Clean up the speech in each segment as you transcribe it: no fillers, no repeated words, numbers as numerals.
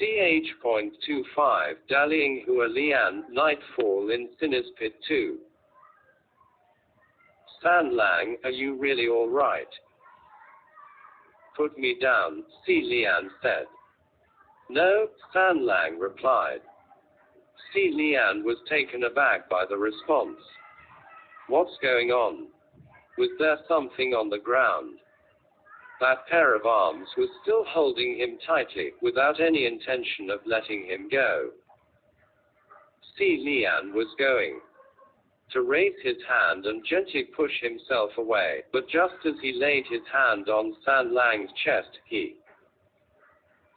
Ch.25 Dallying HuaLian Nightfall in Sinner's Pit 2. San Lang, are you really all right? Put me down, HuaLian said. No, San Lang replied. HuaLian was taken aback by the response. What's going on? Was there something on the ground? That pair of arms was still holding him tightly, without any intention of letting him go. HuaLian was going to raise his hand and gently push himself away, but just as he laid his hand on San Lang's chest, he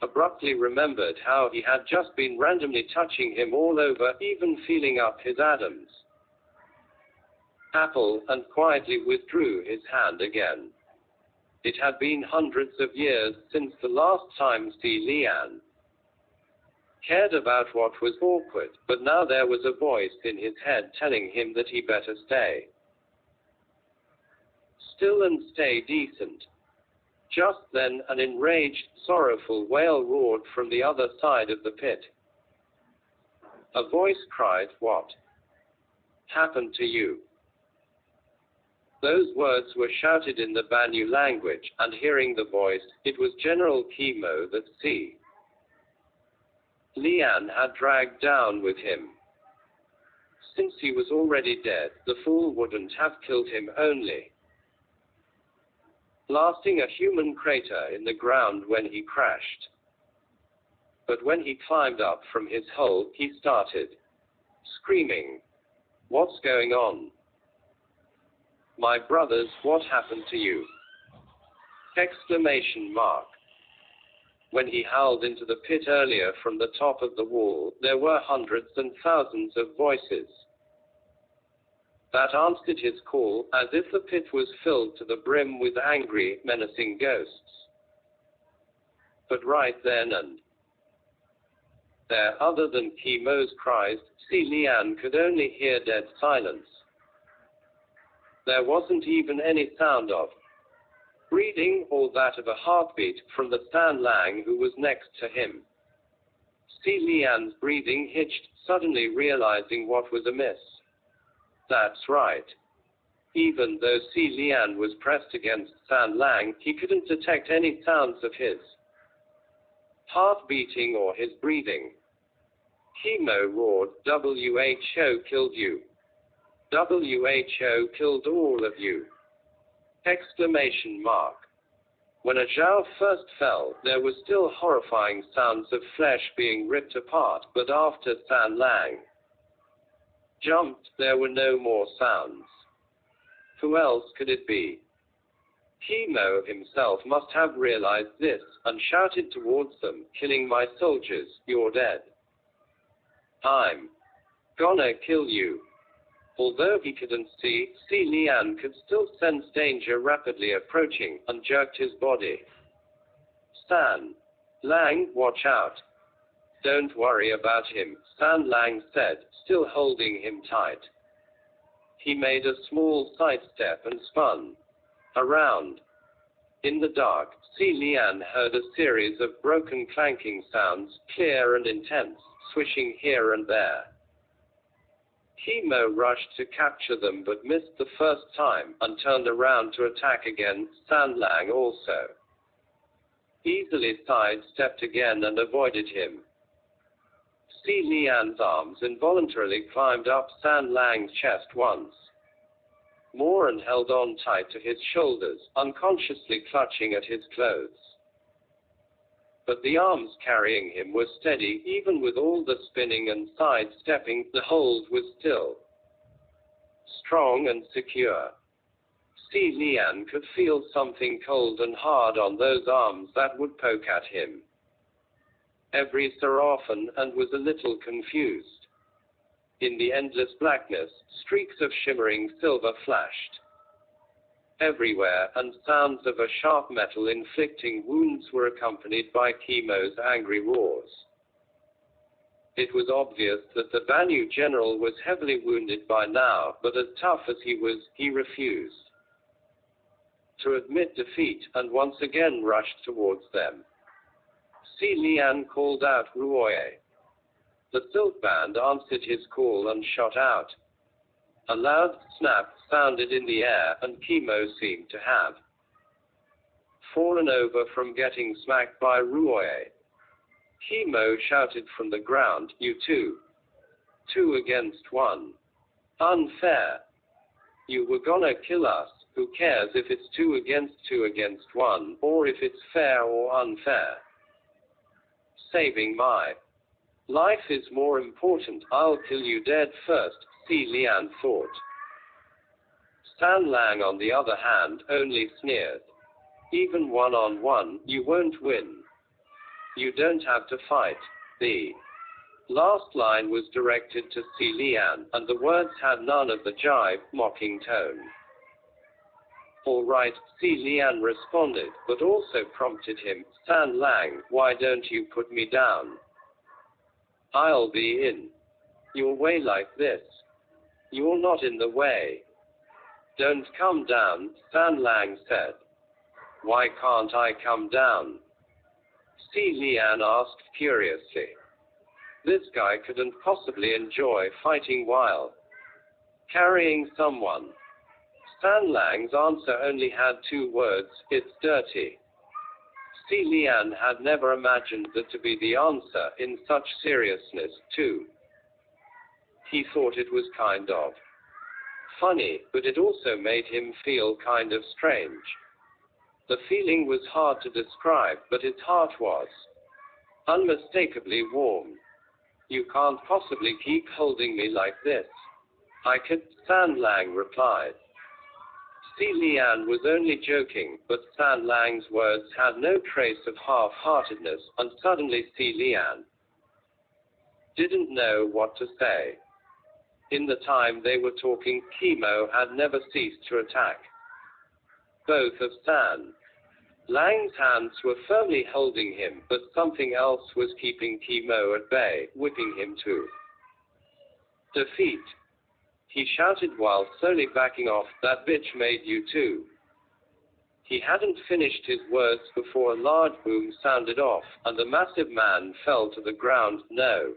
abruptly remembered how he had just been randomly touching him all over, even feeling up his Adam's apple, and quietly withdrew his hand again. It had been hundreds of years since the last time HuaLian cared about what was awkward, but now there was a voice in his head telling him that he better stay still and stay decent. Just then, an enraged, sorrowful wail roared from the other side of the pit. A voice cried, "What happened to you?" Those words were shouted in the Banyu language, and hearing the voice, it was General Kimo that HuaLian had dragged down with him. Since he was already dead, the fool wouldn't have killed him, only blasting a human crater in the ground when he crashed. But when he climbed up from his hole, he started screaming, "What's going on? My brothers, what happened to you?" Exclamation mark. When he howled into the pit earlier from the top of the wall, there were hundreds and thousands of voices that answered his call, as if the pit was filled to the brim with angry, menacing ghosts. But right then and there, other than Kimo's cries, HuaLian could only hear dead silence. There wasn't even any sound of breathing, or that of a heartbeat, from the San Lang who was next to him. HuaLian's breathing hitched, suddenly realizing what was amiss. That's right. Even though HuaLian was pressed against San Lang, he couldn't detect any sounds of his heart beating or his breathing. Kimo roared, "WHO killed you. WHO killed all of you!" Exclamation mark. When a Zhao first fell, there were still horrifying sounds of flesh being ripped apart, but after San Lang jumped, there were no more sounds. Who else could it be? Kimo himself must have realized this, and shouted towards them, "Killing my soldiers, you're dead. I'm gonna kill you." Although he couldn't see, HuaLian could still sense danger rapidly approaching, and jerked his body. "San Lang, watch out. Don't worry about him," San Lang said, still holding him tight. He made a small sidestep and spun around. In the dark, HuaLian heard a series of broken clanking sounds, clear and intense, swishing here and there. Kimo rushed to capture them but missed the first time, and turned around to attack again. San Lang also easily sidestepped again and avoided him. HuaLian's arms involuntarily climbed up San Lang's chest once more and held on tight to his shoulders, unconsciously clutching at his clothes. But the arms carrying him were steady, even with all the spinning and sidestepping. The hold was still strong and secure. HuaLian could feel something cold and hard on those arms that would poke at him every so often, and was a little confused. In the endless blackness, streaks of shimmering silver flashed everywhere, and sounds of a sharp metal inflicting wounds were accompanied by Kimo's angry roars. It was obvious that the Banyu general was heavily wounded by now, but as tough as he was, he refused to admit defeat, and once again rushed towards them. HuaLian called out Ruoye. The silk band answered his call and shot out. A loud snap sounded in the air, and Chemo seemed to have fallen over from getting smacked by Ruoye. Chemo shouted from the ground, "You two! 2 against 1. Unfair. You were gonna kill us. Who cares if it's 2 against 1, or if it's fair or unfair? Saving my life is more important. I'll kill you dead first," HuaLian thought. Stan Lang, on the other hand, only sneered. "Even 1-on-1, you won't win. You don't have to fight." The last line was directed to HuaLian, and the words had none of the jibe, mocking tone. "All right," HuaLian responded, but also prompted him, "Stan Lang, why don't you put me down? I'll be in your way like this. You're not in the way." "Don't come down," Stan Lang said. "Why can't I come down?" HuaLian asked curiously. This guy couldn't possibly enjoy fighting while carrying someone. Stan Lang's answer only had 2 words: "It's dirty." HuaLian had never imagined that to be the answer in such seriousness, too. He thought it was kind of funny, but it also made him feel kind of strange. The feeling was hard to describe, but his heart was unmistakably warm. "You can't possibly keep holding me like this." "I could," Stan Lang replied. HuaLian was only joking, but Stan Lang's words had no trace of half-heartedness, and suddenly HuaLian didn't know what to say. In the time they were talking, Chemo had never ceased to attack. Both of Stan Lang's hands were firmly holding him, but something else was keeping Chemo at bay, whipping him to defeat. He shouted while slowly backing off, "That bitch made you too." He hadn't finished his words before a large boom sounded off, and the massive man fell to the ground, no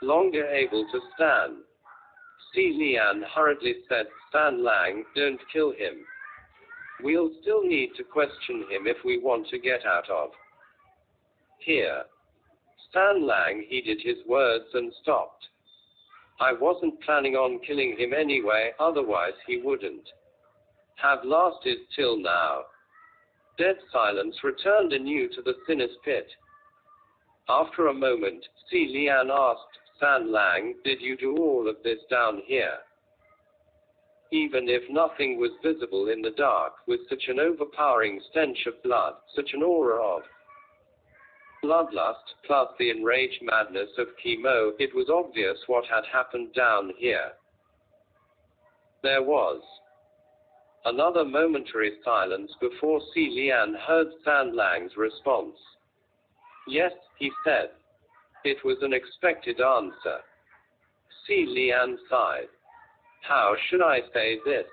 longer able to stand. HuaLian hurriedly said, "Stan Lang, don't kill him. We'll still need to question him if we want to get out of here." Stan Lang heeded his words and stopped. "I wasn't planning on killing him anyway, otherwise he wouldn't have lasted till now." Dead silence returned anew to the sinner's pit. After a moment, HuaLian asked, "Stan Lang, did you do all of this down here?" Even if nothing was visible in the dark, with such an overpowering stench of blood, such an aura of bloodlust, plus the enraged madness of Chemo, it was obvious what had happened down here. There was another momentary silence before HuaLian heard Stan Lang's response. "Yes," he said. It was an expected answer. HuaLian sighed. "How should I say this?"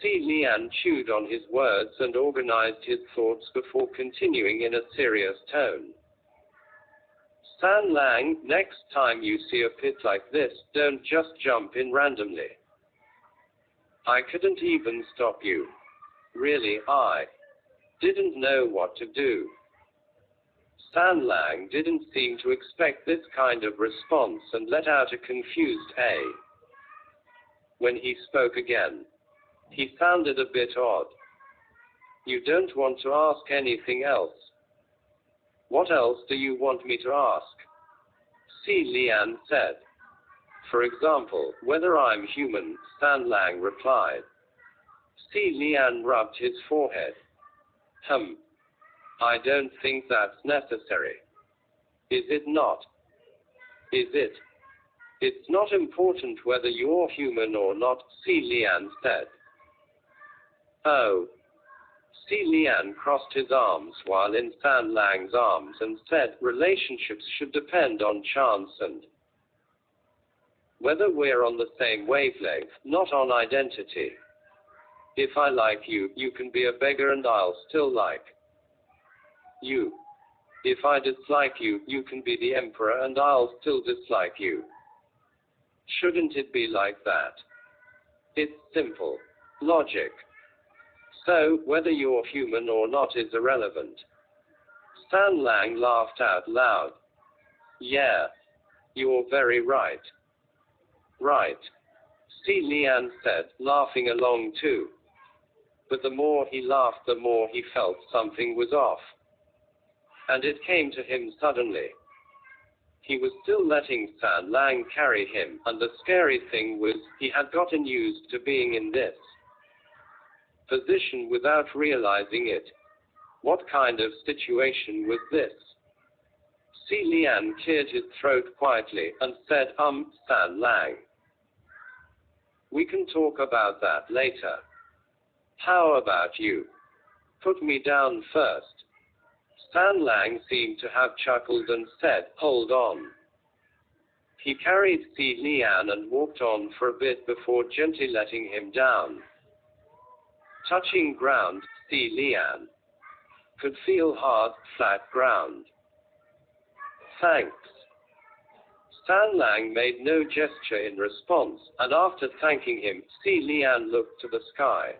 HuaLian chewed on his words and organized his thoughts before continuing in a serious tone. "Stan Lang, next time you see a pit like this, don't just jump in randomly. I couldn't even stop you. Really, I didn't know what to do." Stan Lang didn't seem to expect this kind of response and let out a confused "Hey." When he spoke again, he sounded a bit odd. "You don't want to ask anything else? What else do you want me to ask?" HuaLian said. "For example, whether I'm human," Stan Lang replied. HuaLian rubbed his forehead. "I don't think that's necessary." "Is it not?" "Is it? It's not important whether you're human or not," HuaLian said. "Oh." HuaLian crossed his arms while in Stan Lang's arms and said, "Relationships should depend on chance and whether we're on the same wavelength, not on identity. If I like you, you can be a beggar and I'll still like you." If I dislike you, you can be the emperor and I'll still dislike you. Shouldn't it be like that? It's simple logic. So, whether you're human or not is irrelevant. Stan Lang laughed out loud. Yeah. You're very right. Right. HuaLian said, laughing along too. But the more he laughed, the more he felt something was off. And it came to him suddenly. He was still letting Stan Lang carry him, and the scary thing was, he had gotten used to being in this position without realizing it. What kind of situation was this? HuaLian cleared his throat quietly, and said, Stan Lang. We can talk about that later. How about you? Put me down first. Stan Lang seemed to have chuckled and said, hold on. He carried HuaLian and walked on for a bit before gently letting him down. Touching ground, HuaLian could feel hard, flat ground. Thanks. Stan Lang made no gesture in response, and after thanking him, HuaLian looked to the sky.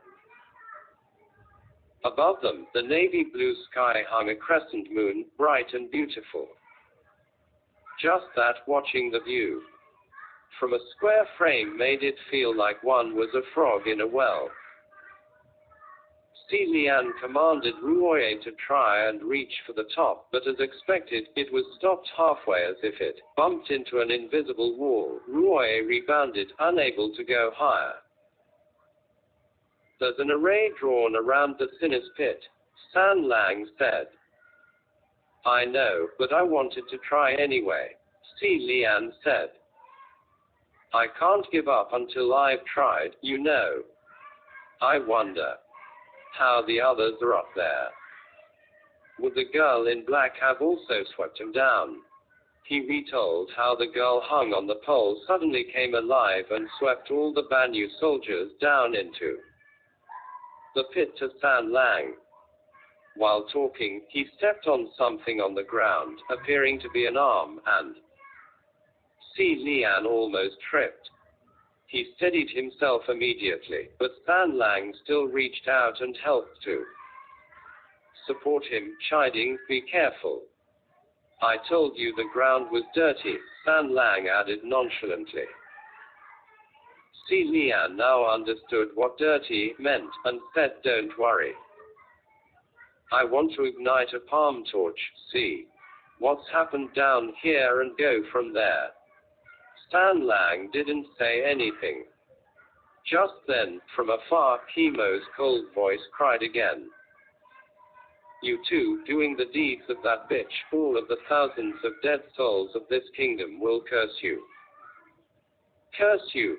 Above them, the navy blue sky hung a crescent moon, bright and beautiful. Just that, watching the view from a square frame made it feel like one was a frog in a well. HuaLian commanded Ruoye to try and reach for the top, but as expected, it was stopped halfway as if it bumped into an invisible wall. Ruoye rebounded, unable to go higher. There's an array drawn around the sinner's pit, Stan Lang said. I know, but I wanted to try anyway, HuaLian said. I can't give up until I've tried, you know. I wonder how the others are up there. Would the girl in black have also swept him down? He retold how the girl hung on the pole suddenly came alive and swept all the Banyu soldiers down into the pit to Stan Lang. While talking, he stepped on something on the ground, appearing to be an arm, and HuaLian almost tripped. He steadied himself immediately, but Stan Lang still reached out and helped to support him, chiding, be careful. I told you the ground was dirty, Stan Lang added nonchalantly. HuaLian now understood what dirty meant, and said, don't worry. I want to ignite a palm torch, see what's happened down here and go from there. Stan Lang didn't say anything. Just then, from afar, Chemo's cold voice cried again. You two, doing the deeds of that bitch, all of the thousands of dead souls of this kingdom will curse you. Curse you.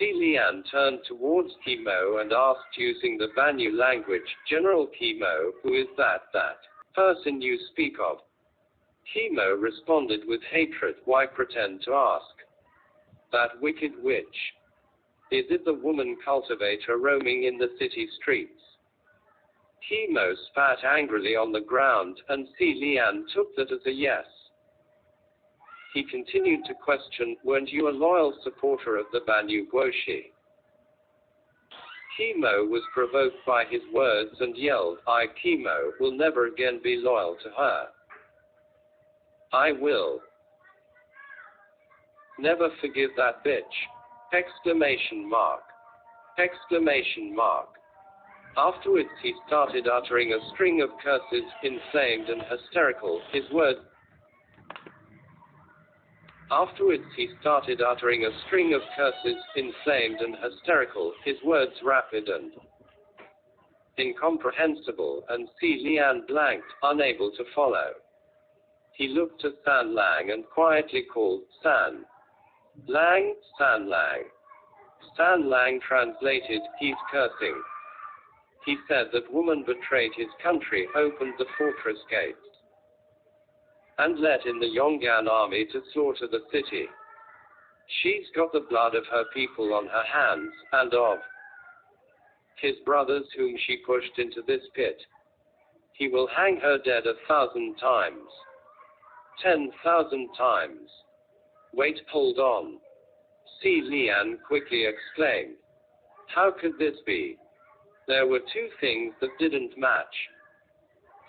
HuaLian turned towards Chemo and asked using the Banyu language, General Chemo, who is that person you speak of? Chemo responded with hatred, why pretend to ask? That wicked witch. Is it the woman cultivator roaming in the city streets? Chemo spat angrily on the ground, and HuaLian took that as a yes. He continued to question, weren't you a loyal supporter of the Banyu Guoshi? Chemo was provoked by his words and yelled, I, Chemo, will never again be loyal to her. I will never forgive that bitch! Exclamation mark. Exclamation mark. Afterwards he started uttering a string of curses, inflamed and hysterical, his words rapid and incomprehensible, and HuaLian blanked, unable to follow. He looked to Stan Lang and quietly called, Stan Lang, Stan Lang. Stan Lang translated, he's cursing. He said that woman betrayed his country, opened the fortress gates, and let in the Yong'an army to slaughter the city. She's got the blood of her people on her hands, and of his brothers whom she pushed into this pit. He will hang her dead 1,000 times. 10,000 times. Wait, hold on. HuaLian quickly exclaimed. How could this be? There were two things that didn't match.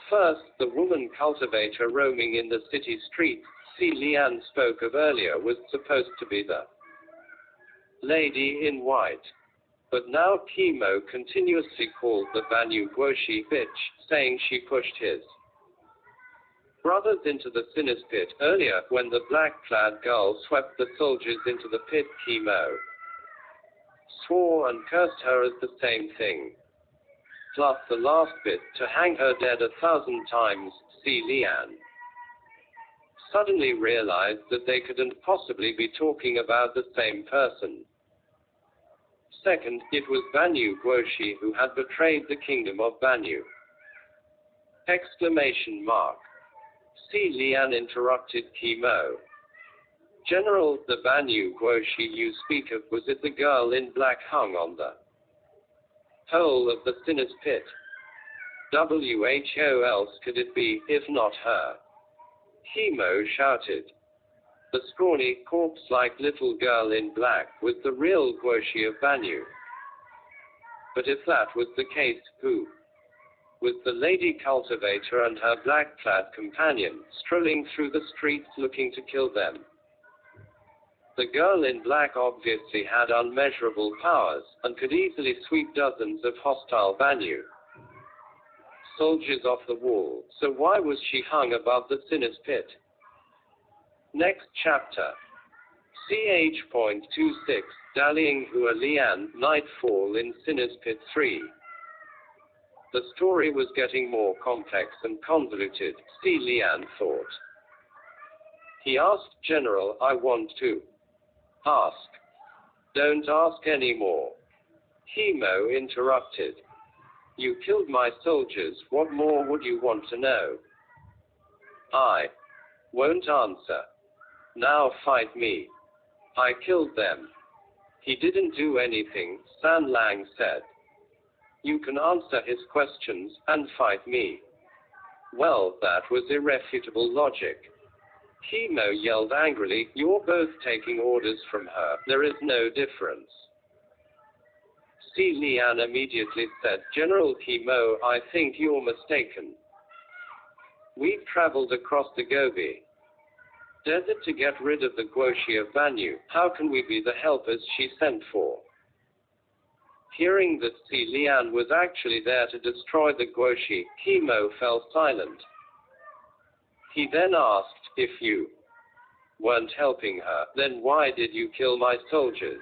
First, the woman cultivator roaming in the city streets HuaLian spoke of earlier was supposed to be the lady in white. But now Chemo continuously called the Banyu Guoshi bitch, saying she pushed his brothers into the sinner's pit. Earlier, when the black-clad girl swept the soldiers into the pit, Chemo swore and cursed her as the same thing. Plus the last bit, to hang her dead 1,000 times, HuaLian suddenly realized that they couldn't possibly be talking about the same person. Second, it was Banyu Guoshi who had betrayed the kingdom of Banyu. Exclamation mark. HuaLian interrupted Chemo. General, the Banyu Guoshi you speak of, was it the girl in black hung on the hole of the sinner's pit? Who else could it be, if not her? Chemo shouted. The scrawny, corpse-like little girl in black was the real Guoshi of Banyu. But if that was the case, who was the lady cultivator and her black-clad companion, strolling through the streets looking to kill them? The girl in black obviously had unmeasurable powers, and could easily sweep dozens of hostile Banyu soldiers off the wall, so why was she hung above the sinner's pit? Next chapter. Ch.26, Dallying HuaLian, Nightfall in Sinner's Pit 3. The story was getting more complex and convoluted, HuaLian thought. He asked General, I want to ask. Don't ask anymore. Chemo interrupted. You killed my soldiers, what more would you want to know? I won't answer. Now fight me. I killed them. He didn't do anything, San Lang said. You can answer his questions, and fight me. Well, that was irrefutable logic. Chemo yelled angrily, you're both taking orders from her, there is no difference. HuaLian immediately said, General Chemo, I think you're mistaken. We've traveled across the Gobi Desert to get rid of the Guoshi of Banyu. How can we be the helpers she sent for? Hearing that HuaLian was actually there to destroy the Guoshi, Chemo fell silent. He then asked, if you weren't helping her, then why did you kill my soldiers?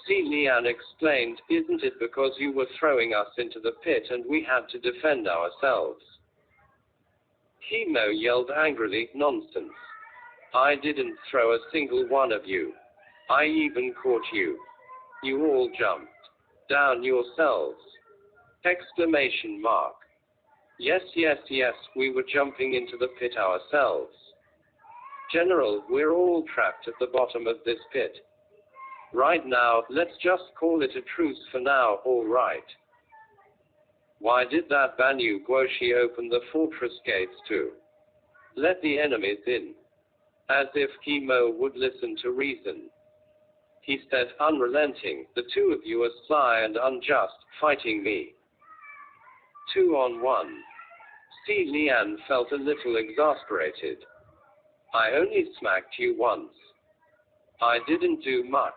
HuaLian explained, isn't it because you were throwing us into the pit and we had to defend ourselves? Chemo yelled angrily, nonsense. I didn't throw a single one of you. I even caught you. You all jumped down yourselves. Exclamation mark. Yes, we were jumping into the pit ourselves. General, we're all trapped at the bottom of this pit. Right now, let's just call it a truce for now, all right. Why did that Banyu Guoshi open the fortress gates to let the enemies in? As if Chemo would listen to reason. He said, unrelenting, the two of you are sly and unjust, fighting me 2-on-1. HuaLian felt a little exasperated. I only smacked you once. I didn't do much.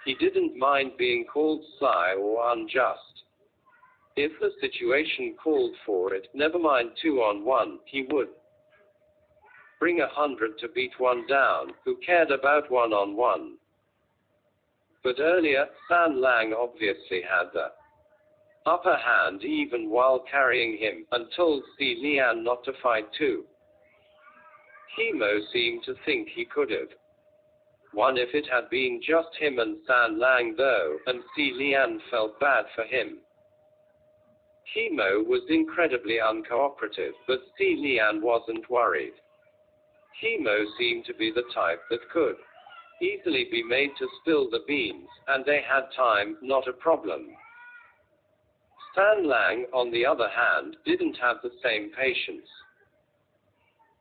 He didn't mind being called sly or unjust. If the situation called for it, never mind 2-on-1, he would bring 100 to beat one down, who cared about 1-on-1. But earlier, San Lang obviously had the upper hand even while carrying him, and told HuaLian not to fight too. Chemo seemed to think he could have won if it had been just him and San Lang though, and HuaLian felt bad for him. Chemo was incredibly uncooperative, but HuaLian wasn't worried. Chemo seemed to be the type that could easily be made to spill the beans, and they had time, not a problem. Stan Lang, on the other hand, didn't have the same patience.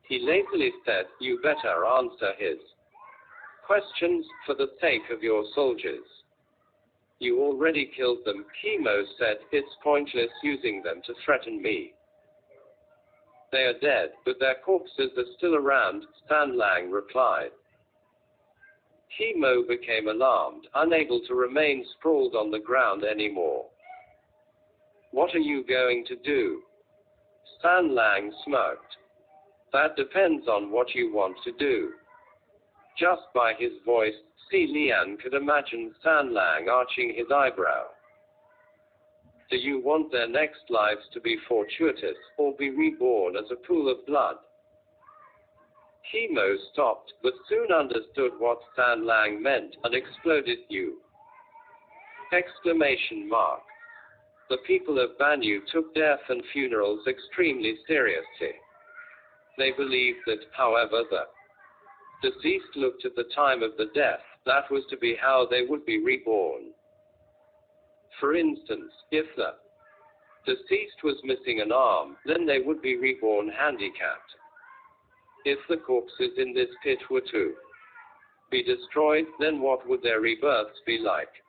He lazily said, "You better answer his questions for the sake of your soldiers. You already killed them." Chemo said, "It's pointless using them to threaten me. They are dead, but their corpses are still around," Stan Lang replied. Chemo became alarmed, unable to remain sprawled on the ground anymore. "What are you going to do?" Stan Lang smirked. "That depends on what you want to do." Just by his voice, HuaLian could imagine Stan Lang arching his eyebrow. "Do you want their next lives to be fortuitous, or be reborn as a pool of blood?" Chemo stopped, but soon understood what Stan Lang meant, and exploded, "You!" Exclamation mark. The people of Banyu took death and funerals extremely seriously. They believed that, however the deceased looked at the time of the death, that was to be how they would be reborn. For instance, if the deceased was missing an arm, then they would be reborn handicapped. If the corpses in this pit were to be destroyed, then what would their rebirths be like?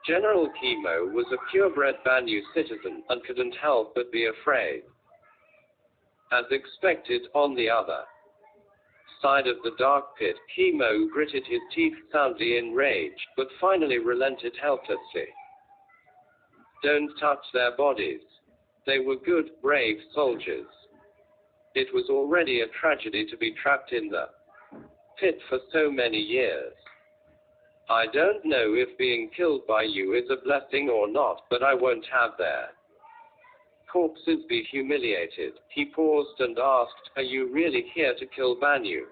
General Chemo was a purebred Banyu citizen, and couldn't help but be afraid. As expected, on the other side of the dark pit, Chemo gritted his teeth soundly in rage, but finally relented helplessly. "Don't touch their bodies. They were good, brave soldiers. It was already a tragedy to be trapped in the pit for so many years. I don't know if being killed by you is a blessing or not, but I won't have their corpses be humiliated." He paused and asked, "Are you really here to kill Banyu?"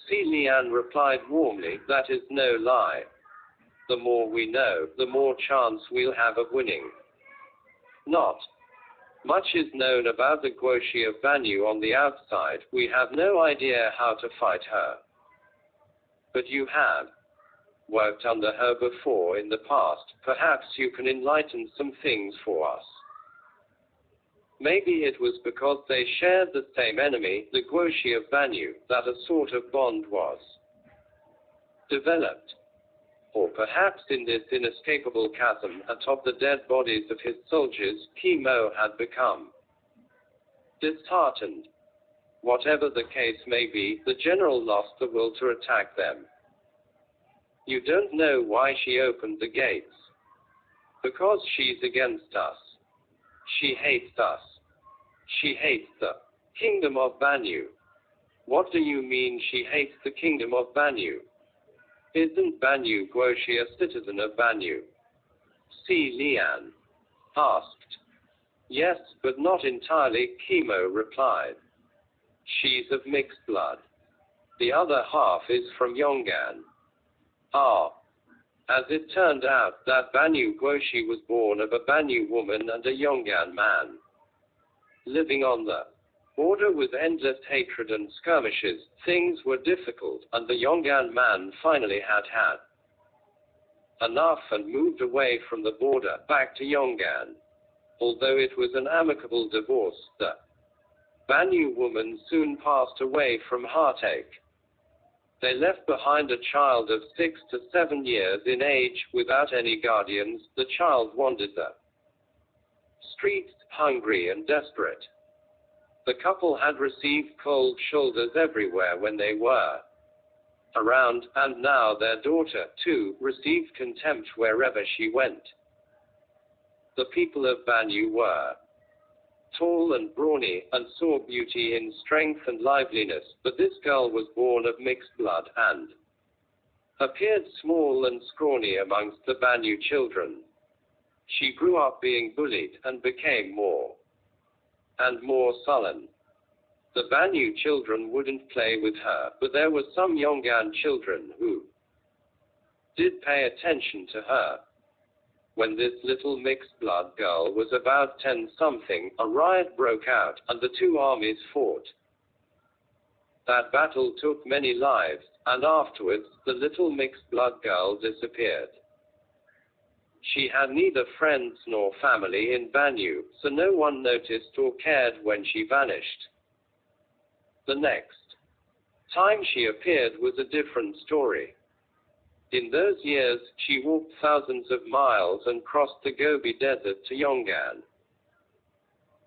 HuaLian replied warmly, "That is no lie. The more we know, the more chance we'll have of winning. Not much is known about the Guoshi of Banyu on the outside. We have no idea how to fight her. But you have worked under her before in the past. Perhaps you can enlighten some things for us." Maybe it was because they shared the same enemy, the Guoshi of Banyu, that a sort of bond was developed. Or perhaps in this inescapable chasm atop the dead bodies of his soldiers, Chemo had become disheartened. Whatever the case may be, the general lost the will to attack them. "You don't know why she opened the gates. Because she's against us. She hates us. She hates the kingdom of Banyu." "What do you mean she hates the kingdom of Banyu? Isn't Banyu Guoshi a citizen of Banyu?" HuaLian asked. "Yes, but not entirely," Chemo replied. "She's of mixed blood. The other half is from Yongan." "Ah." As it turned out, that Banyu Guoshi was born of a Banyu woman and a Yongan man. Living on the border with endless hatred and skirmishes, things were difficult, and the Yongan man finally had enough and moved away from the border, back to Yongan. Although it was an amicable divorce, the Banyu woman soon passed away from heartache. They left behind a child of 6 to 7 years in age, without any guardians. The child wandered the streets, hungry and desperate. The couple had received cold shoulders everywhere when they were around, and now their daughter, too, received contempt wherever she went. The people of Banyu were tall and brawny, and saw beauty in strength and liveliness, but this girl was born of mixed blood, and appeared small and scrawny amongst the Banyu children. She grew up being bullied, and became more and more sullen. The Banyu children wouldn't play with her, but there were some Yongan children who did pay attention to her. When this little mixed-blood girl was about 10-something, a riot broke out, and the two armies fought. That battle took many lives, and afterwards, the little mixed-blood girl disappeared. She had neither friends nor family in Banyu, so no one noticed or cared when she vanished. The next time she appeared was a different story. In those years, she walked thousands of miles and crossed the Gobi Desert to Yongan.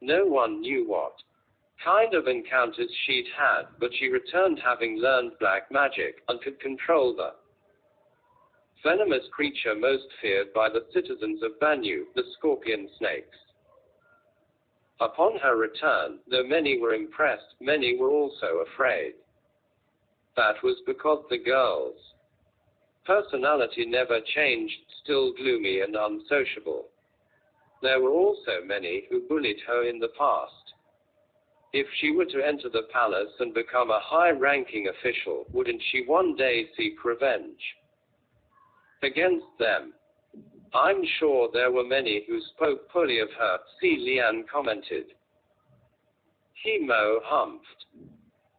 No one knew what kind of encounters she'd had, but she returned having learned black magic and could control the venomous creature most feared by the citizens of Banyu, the scorpion snakes. Upon her return, though many were impressed, many were also afraid. That was because the girl's personality never changed, still gloomy and unsociable. There were also many who bullied her in the past. If she were to enter the palace and become a high-ranking official, wouldn't she one day seek revenge against them? I'm sure there were many who spoke poorly of her, HuaLian commented. Mo humphed.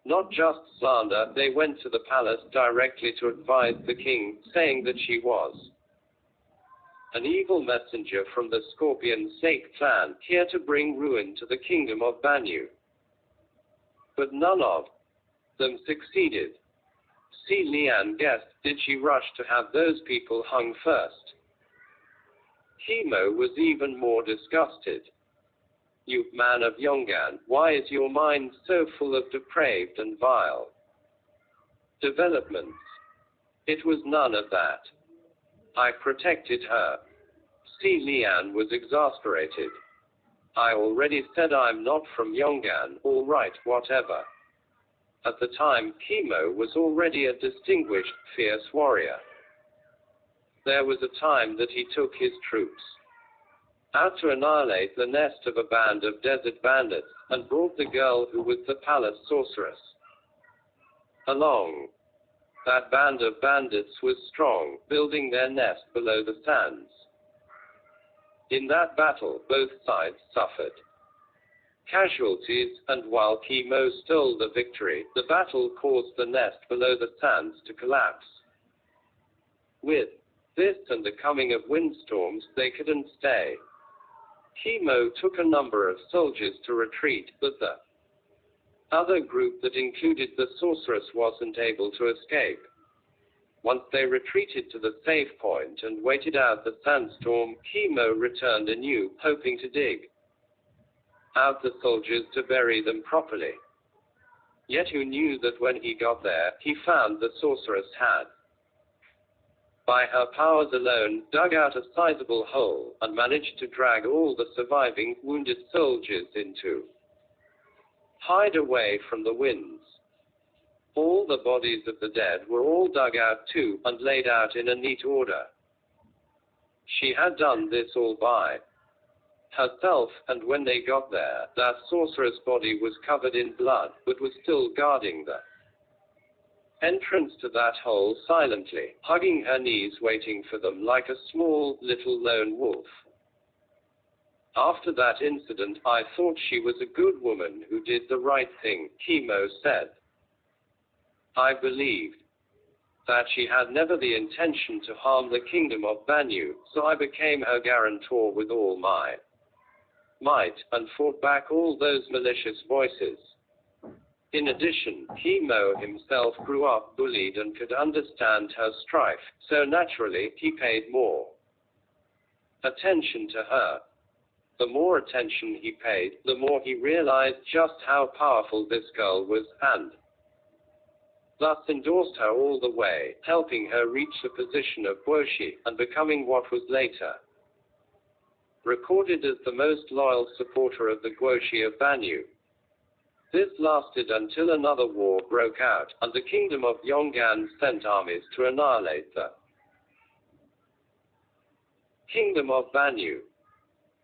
Not just slander, they went to the palace directly to advise the king, saying that she was an evil messenger from the scorpion snake clan, here to bring ruin to the kingdom of Banyu. But none of them succeeded. HuaLian guessed, did she rush to have those people hung first? Mo was even more disgusted. You, man of Yongan, why is your mind so full of depraved and vile developments? It was none of that. I protected her. HuaLian was exasperated. I already said I'm not from Yongan, all right, whatever. At the time, Mo was already a distinguished, fierce warrior. There was a time that he took his troops out to annihilate the nest of a band of desert bandits, and brought the girl who was the palace sorceress along. That band of bandits was strong, building their nest below the sands. In that battle, both sides suffered casualties, and while Mo stole the victory, the battle caused the nest below the sands to collapse. With this and the coming of windstorms, they couldn't stay. Mo took a number of soldiers to retreat, but the other group that included the sorceress wasn't able to escape. Once they retreated to the safe point and waited out the sandstorm, Mo returned anew, hoping to dig out the soldiers to bury them properly. Yet who knew that when he got there, he found the sorceress had, by her powers alone, dug out a sizable hole, and managed to drag all the surviving, wounded soldiers into hide away from the winds. All the bodies of the dead were all dug out too, and laid out in a neat order. She had done this all by herself, and when they got there, that sorcerer's body was covered in blood, but was still guarding the entrance to that hole silently, hugging her knees, waiting for them like a small, little lone wolf. After that incident, I thought she was a good woman who did the right thing, Mo said. I believed that she had never the intention to harm the kingdom of Banyu, so I became her guarantor with all my might, and fought back all those malicious voices. In addition, Mo himself grew up bullied and could understand her strife, so naturally, he paid more attention to her. The more attention he paid, the more he realized just how powerful this girl was, and thus endorsed her all the way, helping her reach the position of Guoshi, and becoming what was later recorded as the most loyal supporter of the Guoshi of Banyu. This lasted until another war broke out, and the kingdom of Yongan sent armies to annihilate the kingdom of Banyu.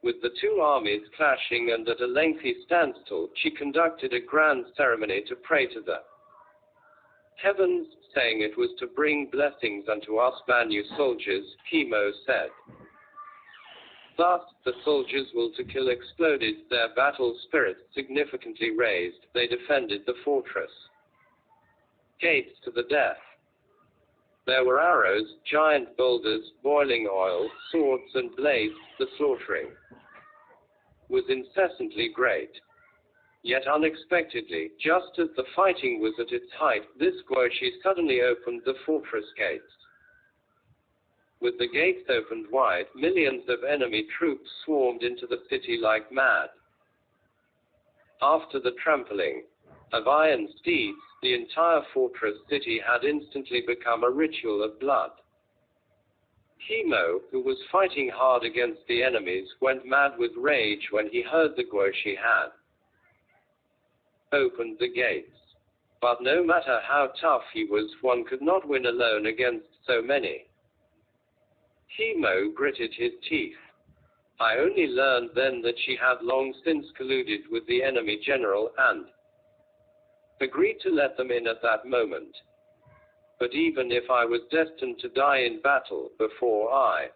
With the two armies clashing and at a lengthy standstill, she conducted a grand ceremony to pray to the heavens, saying it was to bring blessings unto us Banyu soldiers, Mo said. Thus, the soldiers' will to kill exploded, their battle spirit significantly raised, they defended the fortress gates to the death. There were arrows, giant boulders, boiling oil, swords and blades. The slaughtering was incessantly great. Yet unexpectedly, just as the fighting was at its height, this Guoshi suddenly opened the fortress gates. With the gates opened wide, millions of enemy troops swarmed into the city like mad. After the trampling of iron steeds, the entire fortress city had instantly become a ritual of blood. Kimo, who was fighting hard against the enemies, went mad with rage when he heard the Guoshi had opened the gates. But no matter how tough he was, one could not win alone against so many. Kimo gritted his teeth. I only learned then that she had long since colluded with the enemy general and agreed to let them in at that moment. But even if I was destined to die in battle, before I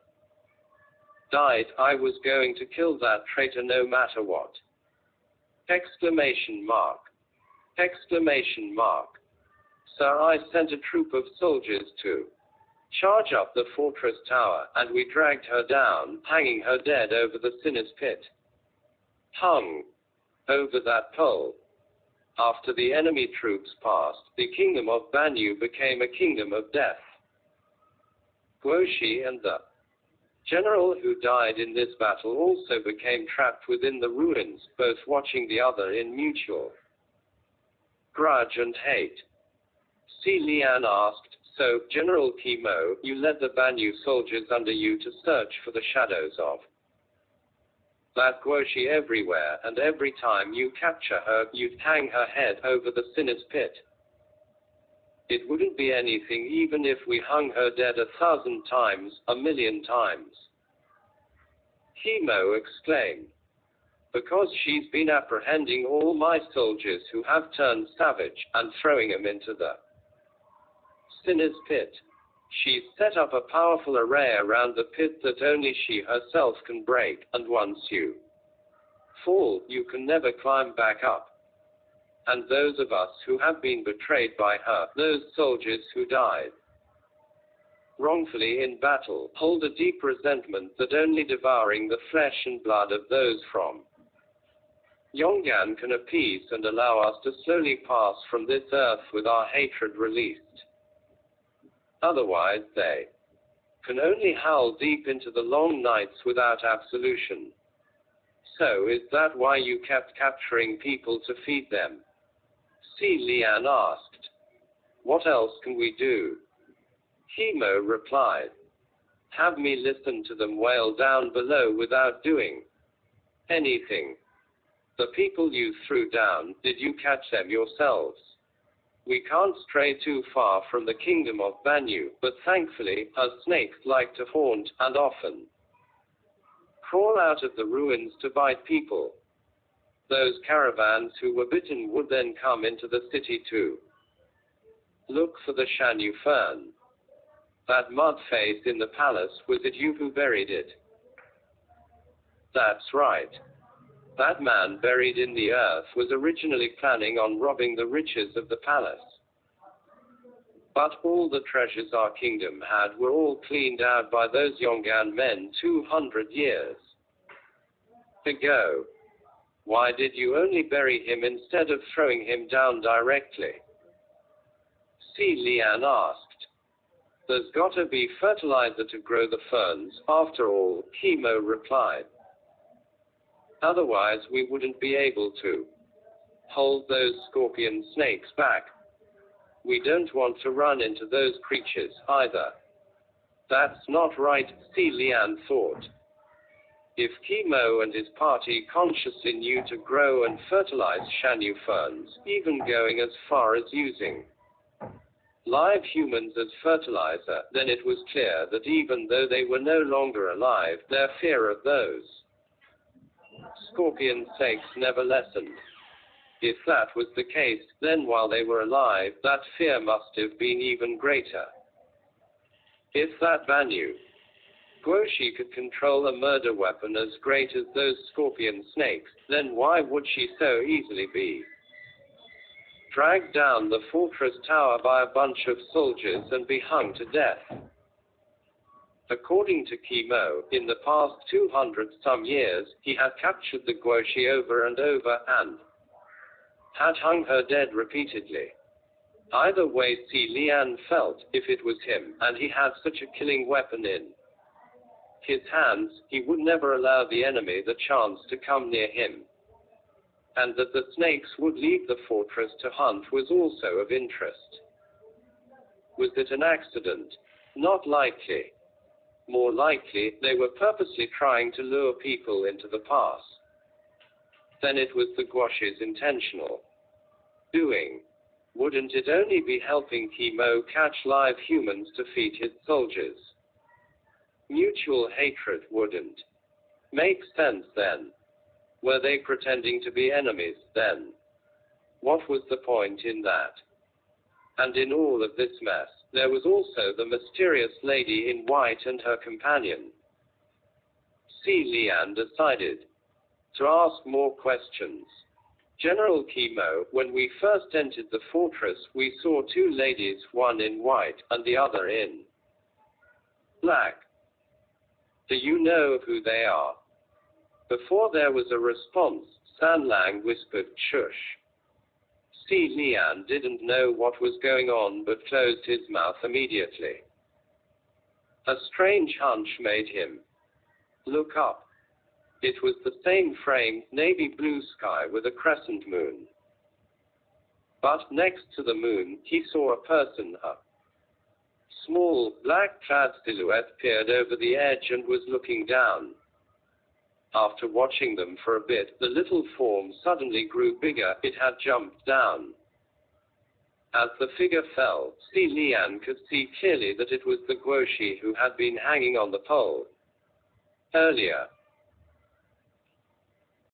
died, I was going to kill that traitor no matter what. Exclamation mark. Exclamation mark. Sir, I sent a troop of soldiers to charge up the fortress tower, and we dragged her down, hanging her dead over the sinner's pit. Hung over that pole. After the enemy troops passed, the kingdom of Banyu became a kingdom of death. Guoshi and the general who died in this battle also became trapped within the ruins, both watching the other in mutual grudge and hate. HuaLian asked, so, General Kimo, you led the Banyu soldiers under you to search for the shadows of that Guoshi everywhere, and every time you capture her, you'd hang her head over the sinner's pit. It wouldn't be anything even if we hung her dead 1,000 times, 1,000,000 times. Kimo exclaimed. Because she's been apprehending all my soldiers who have turned savage, and throwing them into the sinner's pit. She's set up a powerful array around the pit that only she herself can break, and once you fall, you can never climb back up. And those of us who have been betrayed by her, those soldiers who died wrongfully in battle, hold a deep resentment that only devouring the flesh and blood of those from Yongyan can appease and allow us to slowly pass from this earth with our hatred released. Otherwise they can only howl deep into the long nights without absolution. So is that why you kept capturing people to feed them? HuaLian asked. What else can we do? Kimo replied. Have me listen to them wail down below without doing anything. The people you threw down, did you catch them yourselves? We can't stray too far from the kingdom of Banyu, but thankfully, her snakes like to haunt, and often crawl out of the ruins to bite people. Those caravans who were bitten would then come into the city to look for the Shanyu fern. That mud face in the palace, was it you who buried it? That's right. That man buried in the earth was originally planning on robbing the riches of the palace. But all the treasures our kingdom had were all cleaned out by those Yongyan men 200 years ago. Why did you only bury him instead of throwing him down directly? HuaLian asked. There's gotta be fertilizer to grow the ferns, after all, Kimo replied. Otherwise we wouldn't be able to hold those scorpion snakes back. We don't want to run into those creatures, either. That's not right, HuaLian thought. If Kimo and his party consciously knew to grow and fertilize Shanyu ferns, even going as far as using live humans as fertilizer, then it was clear that even though they were no longer alive, their fear of those scorpion snakes never lessened. If that was the case, then while they were alive, that fear must have been even greater. If that Banyu Guoshi could control a murder weapon as great as those scorpion snakes, then why would she so easily be dragged down the fortress tower by a bunch of soldiers and be hung to death. According to Kimo, in the past 200-some years, he had captured the Guoxi over and over and had hung her dead repeatedly. Either way, HuaLian felt, if it was him, and he had such a killing weapon in his hands, he would never allow the enemy the chance to come near him. And that the snakes would leave the fortress to hunt was also of interest. Was it an accident? Not likely. More likely, they were purposely trying to lure people into the pass. Then it was the Guoxi's intentional doing. Wouldn't it only be helping Kimo catch live humans to feed his soldiers? Mutual hatred wouldn't make sense then. Were they pretending to be enemies then? What was the point in that? And in all of this mess, there was also the mysterious lady in white and her companion. HuaLian decided to ask more questions. General Kimo, when we first entered the fortress, we saw two ladies, one in white and the other in black. Do you know who they are? Before there was a response, Sanlang whispered, "Shush." HuaLian didn't know what was going on but closed his mouth immediately. A strange hunch made him look up. It was the same frame, navy blue sky with a crescent moon. But next to the moon, he saw a person, a small, black-clad silhouette peered over the edge and was looking down. After watching them for a bit, the little form suddenly grew bigger. It had jumped down. As the figure fell, HuaLian could see clearly that it was the Guoxi who had been hanging on the pole earlier.